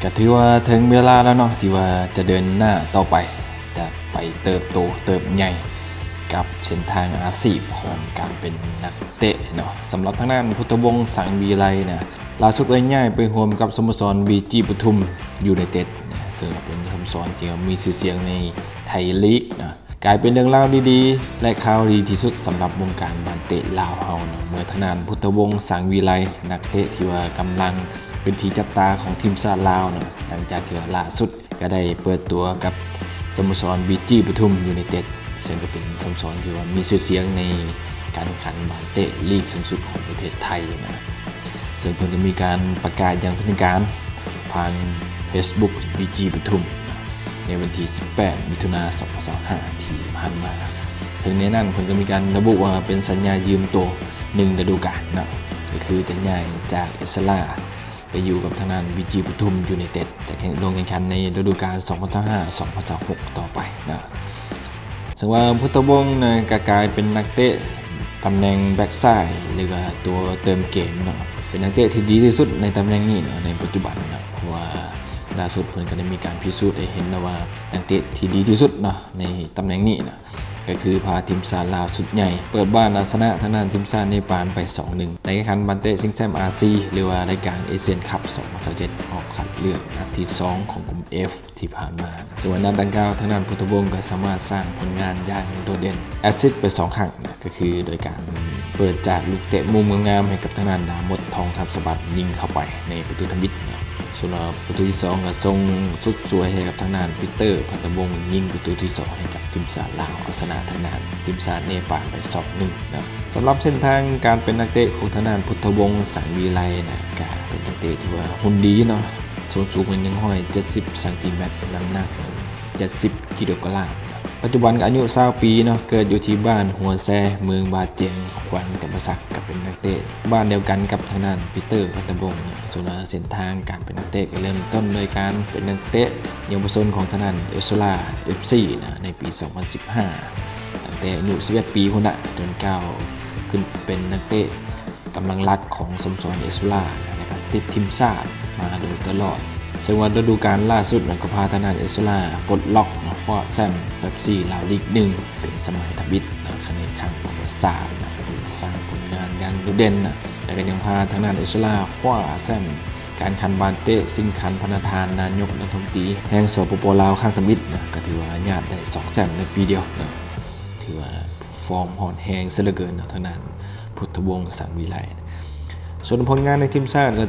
ก็ถือว่าถึงเวลาแล้วเนาะที่ว่าจะเดินหน้าต่อไปจะไปเติบโตเติบใหญ่กับเส้นทางอาชีพของการเป็นนักเตะเนาะสำหรับทางด้านพุทธวงศ์สังวีไลเนี่ยล่าสุดได้ย้ายไปร่วมกับสโมสร BG ปทุมยูไนเต็ดซึ่งเป็นสโมสรที่มีชื่อเสียงในไทยลีกนะกลายเป็นเรื่องราวดีๆและข่าวดีที่สุดสำหรับวงการบาสเตะลาวเฮาเนาะเมื่อทางด้านพุทธวงศ์สังวีไลนักเตะที่ว่ากำลังเป็นที่จับตาของทีมชาติลาวเนาะหลังจากที่ล่าสุดก็ได้เปิดตัวกับสโมสร BG ปทุมยูไนเต็ดซึ่งก็เป็นสโมสรที่ว่ามีชื่อเสียงในการแข่งขันบาสเตะลีกสูงสุดของประเทศไทยนะซึ่งเพิ่งจะมีการประกาศอย่างเป็นทางการผ่าน Facebook BG ปทุมในวันที่ 18 มิถุนายน 2025 ที่ผ่านมาซึ่งในนั้นเพิ่งจะมีการระบุว่าเป็นสัญญายืมตัว1 ฤดูกาลนะก็คือจะย้ายจากเอสลาไปอยู่กับทางด้าน BG ปทุมยูไนเต็ดจะลงแข่งขันในฤดูกาล 2025-2026 ต่อไปนะซึ่งว่าพุทธวงศ์นะกลายเป็นนักเตะตำแหน่งแบ็กซ้ายหรือว่าตัวเติมเกมเนาะเป็นนักเตะที่ดีที่สุดในตำแหน่งนี้เนาะในปัจจุบันนะเพราะว่าล่าสุดเพิ่นก็ได้มีการพิสูจน์ให้เห็นนะว่านักเตะที่ดีที่สุดเนาะในตำแหน่งนี้นะก็คือพาทีมชาติลาวชุดใหญ่เปิดบ้านเอาชนะทางด้านทีมชาติเนปาลไป 2-1 ในการแข่งขันบาสเตะชิงแชมป์อาซีหรือว่ารายการเอเชียนคัพ 2027 ออกคัดเลือกนัดที่ 2 ของกลุ่ม F ที่ผ่านมาส่วนนัดดังกล่าวทางด้านพุทธวงศ์ก็สามารถสร้างผลงานอย่างโดดเด่นแอสซิสต์ไป 2 ครั้งก็คือโดยการเปิดจากลูกเตะมุมงามให้กับทางด้านดามดทองคำสมบัติยิงเข้าไปในประตูทมิตส่วนประตูที่ 2 ก็ส่งสุดสวยให้กับทางด้านปีเตอร์พันธวงศ์ยิงประตูที่ 2 ให้กับทีมชาติลาวเอาชนะทางด้านทีมชาติเนปาลไป 2-1 นะสำหรับเส้นทางการเป็นนักเตะของทางด้านพุทธวงศ์สังวีไลนะก็เป็นนักเตะที่ว่าหุ่นดีเนาะส่วนสูงเป็น170 เซนติเมตรน้ำหนัก70 กิโลกรัมปัจจุบันก็อายุ20 ปีเนาะเกิดอยู่ที่บ้านหัวแซเมืองบาเจียงแขวงจำปาสักกับเป็นนักเตะบ้านเดียวกันกับทางด้านปีเตอร์พันธวงศ์ส่วนเส้นทางการเป็นนักเตะก็เริ่มต้นโดยการเป็นนักเตะเยาวชนของทางด้านเอสโซลา FC นะในปี 2015 ตั้งแต่อายุ11 ปีคนละจนก้าวขึ้นเป็นนักเตะกำลังรักของสโมสรเอสโซลาและก็ติดทีมชาติมาโดยตลอดซึ่งวันฤดูกาลล่าสุดก็พาทางด้านเอสโซลาปลดล็อกคว้าแชมป์เป๊ปซี่ลาวลีก 1เป็นสมัยทบิดครั้งครั้งประวัติศาสตร์ที่สร้างผลงานอย่างโดดเด่นและก็ยังพาทางด้านเอสโซลาคว้าแชมป์การคันบาสเตะสิงคันพนธานนายกรัฐมนตรีแห่งสปปลาวข้างทบิดก็ถือว่าญาติได้2 แชมป์ในปีเดียวถือว่าฟอร์มหอนแหงซะเหลือเกินทางด้านพุทธวงศ์สังวีไลส่วนผลงานในทีมชาติก็